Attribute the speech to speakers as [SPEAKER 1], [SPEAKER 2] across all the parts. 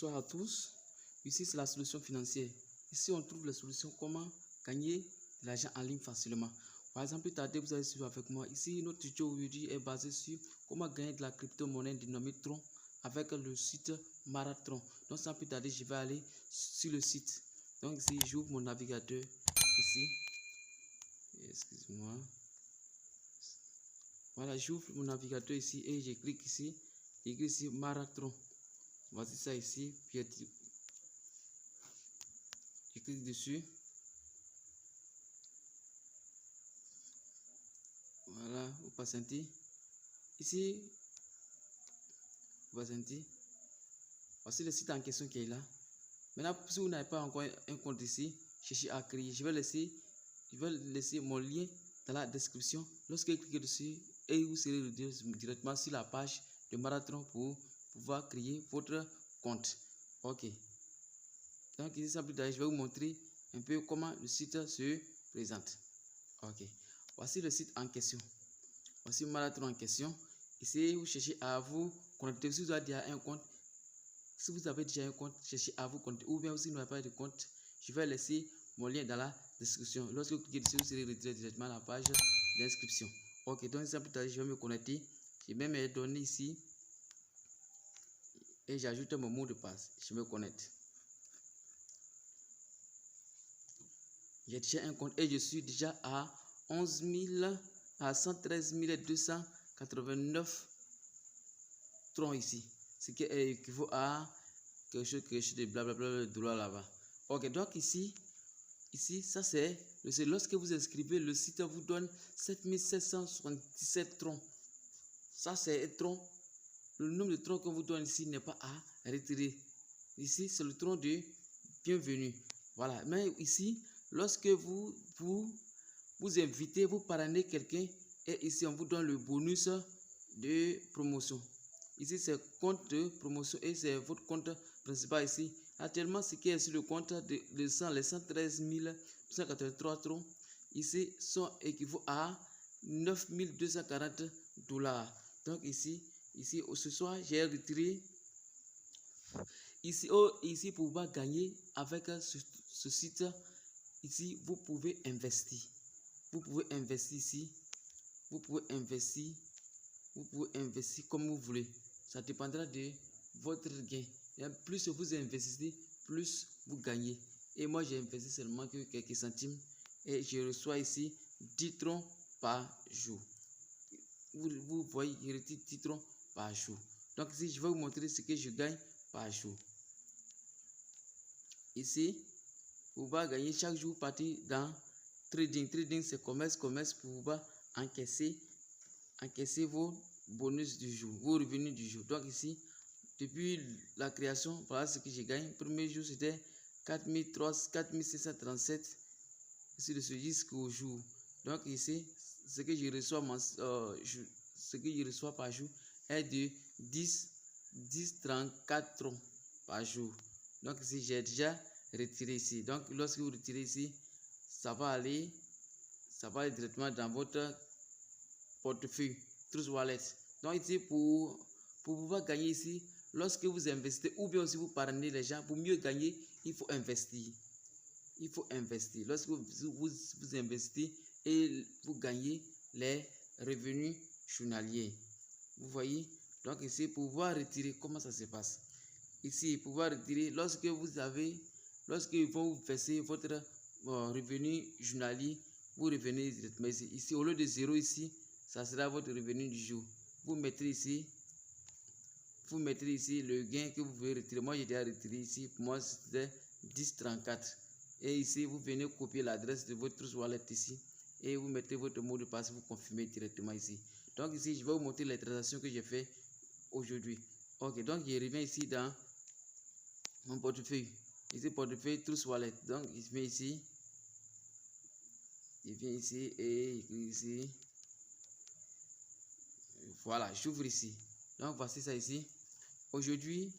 [SPEAKER 1] Bonsoir à tous. Ici, c'est la solution financière. Ici, on trouve la solution comment gagner de l'argent en ligne facilement. Par exemple, tardez, vous allez suivre avec moi. Ici, notre tuto aujourd'hui est basé sur comment gagner de la crypto-monnaie dénommée Tron avec le site Marathon. Donc, sans plus tarder, je vais aller sur le site. Donc, ici, j'ouvre mon navigateur. Ici, excusez-moi. Voilà, j'ouvre mon navigateur ici et je clique ici. J'écris ici Marathon. Voici ça ici. Puis je clique dessus. Voilà, vous patientez. Ici, vous patientez. Voici le site en question qui est là. Maintenant, si vous n'avez pas encore un compte ici, cherchez à créer. Je vais laisser mon lien dans la description. Lorsque vous cliquez dessus, et vous serez directement sur la page de Marathon pour pouvoir créer votre compte. Ok. Donc ici, sans plus tarder, je vais vous montrer un peu comment le site se présente. Ok. Voici le site en question. Voici Marathon en question. Ici, vous cherchez à vous connecter. Si vous avez déjà un compte, cherchez à vous connecter. Ou bien si vous n'avez pas de compte, je vais laisser mon lien dans la description. Lorsque vous cliquez dessus, vous serez retiré directement à la page d'inscription. Ok, donc sans plus tarder, je vais me connecter. Je vais me donner ici et j'ajoute mon mot de passe. Je me connecte. J'ai déjà un compte et je suis déjà à 113 289 troncs ici. Ce qui équivaut à quelque chose de blablabla $ là-bas. Ok, donc ici, ça c'est lorsque vous inscrivez, le site vous donne 7777 troncs. Ça c'est un tronc. Le nombre de troncs qu'on vous donne ici n'est pas à retirer. Ici, c'est le tronc de bienvenue. Voilà. Mais ici, lorsque vous invitez, vous parrainez quelqu'un, et ici, on vous donne le bonus de promotion. Ici, c'est compte de promotion et c'est votre compte principal ici. Actuellement, ce qui est sur le compte les 113 283 troncs, ici, sont équivaut à 9 240 $. Donc ici, ce soir, j'ai retiré. Ici, pour pouvoir gagner avec ce site, ici, vous pouvez investir. Vous pouvez investir ici. Vous pouvez investir comme vous voulez. Ça dépendra de votre gain. Et plus vous investissez, plus vous gagnez. Et moi, j'ai investi seulement que quelques centimes. Et je reçois ici 10 troncs par jour. Vous voyez, je retire 10 troncs par jour. Donc ici, je vais vous montrer ce que je gagne par jour. Ici, vous pouvez gagner chaque jour partir dans trading. Trading, c'est commerce pour pouvoir encaisser vos bonus du jour, vos revenus du jour. Donc ici, depuis la création, voilà ce que je gagne. Le premier jour, c'était 4637. Ici, de ce jusqu'au jour. Donc ici, ce que je reçois par jour est de 10,34 troncs par jour. Donc ici, j'ai déjà retiré ici. Donc lorsque vous retirez ici, ça va aller directement dans votre portefeuille Trust Wallet. Donc ici, pour pouvoir gagner ici, lorsque vous investissez ou bien aussi vous parrainez les gens, pour mieux gagner, il faut investir. Lorsque vous investissez et vous gagnez les revenus journaliers. Vous voyez? Donc ici, pour pouvoir retirer, comment ça se passe? Ici, pour pouvoir retirer, lorsqu'ils vont vous verser votre revenu journalier, vous revenez directement ici. Ici, au lieu de 0 ici, ça sera votre revenu du jour. Vous mettrez ici le gain que vous pouvez retirer. Moi, j'ai déjà retiré ici. Pour moi, c'était 10,34. Et ici, vous venez copier l'adresse de votre wallet ici. Et vous mettez votre mot de passe, vous confirmez directement ici. Donc ici, je vais vous montrer les transactions que j'ai fait aujourd'hui. Ok, donc je reviens ici dans mon portefeuille. Ici, portefeuille Trust Wallet. Donc, je viens ici. Je viens ici et j'écris ici. Voilà, j'ouvre ici. Donc, voici ça ici. Aujourd'hui,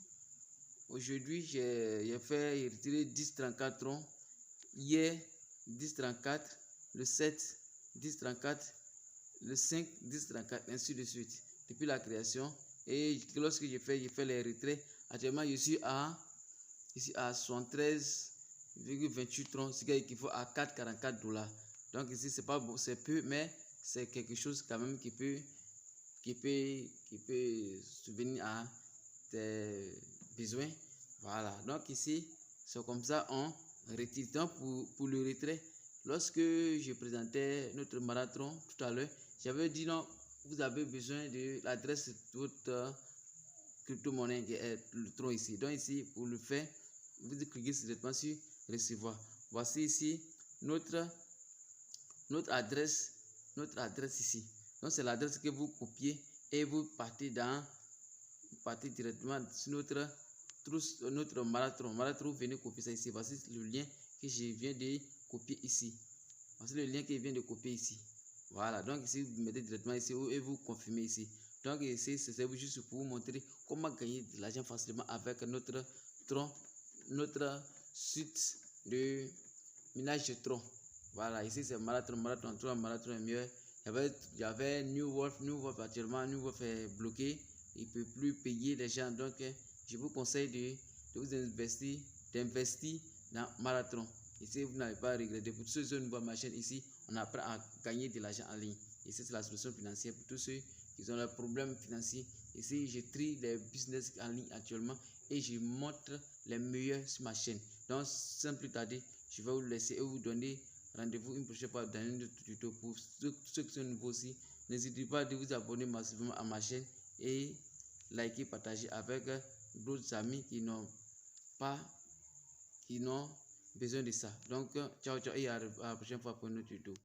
[SPEAKER 1] j'ai retiré 10,34 troncs. Hier, 10,34. Le 7, 10,34. Le 5, 10,34. Ainsi de suite. Depuis la création. Et lorsque j'ai fait les retraits, actuellement, je suis à ici à 73,28 troncs, ce qui équivaut à 4,44 $. Donc ici, c'est pas bon, c'est peu, mais c'est quelque chose quand même qui peut subvenir à tes besoins. Voilà, donc ici, c'est comme ça on retire. Donc pour le retrait, lorsque je présentais notre marathon tout à l'heure, j'avais dit non, vous avez besoin de l'adresse de votre crypto-monnaie qui est le tronc ici. Donc ici, pour le faire, vous cliquez directement sur recevoir. Voici ici notre adresse ici. Donc c'est l'adresse que vous copiez et vous partez directement sur notre marathon. Vous venez copier ça ici. Voici le lien que je viens de copier ici. Voici le lien que je viens de copier ici. Voilà, donc ici vous mettez directement ici et vous confirmez ici. Donc ici c'est juste pour vous montrer comment gagner de l'argent facilement avec notre suite de minage de tronc. Voilà, ici c'est marathon est mieux. Il y avait New Wolf actuellement, New Wolf est bloqué, il ne peut plus payer les gens. Donc je vous conseille de vous investir dans marathon. Ici vous n'allez pas regretter. Pour tous ceux qui voient ma chaîne ici, on apprend à gagner de l'argent en ligne. Ici c'est la solution financière pour tous ceux qui ont des problèmes financiers. Ici je trie les business en ligne actuellement et je montre les meilleurs sur ma chaîne. Donc sans plus tarder, je vais vous laisser et vous donner rendez-vous une prochaine fois dans un autre tuto. Pour ceux qui sont nouveaux aussi, n'hésitez pas de vous abonner massivement à ma chaîne et liker, partager avec d'autres amis qui n'ont besoin de ça. Donc ciao et à la prochaine fois pour un autre tuto.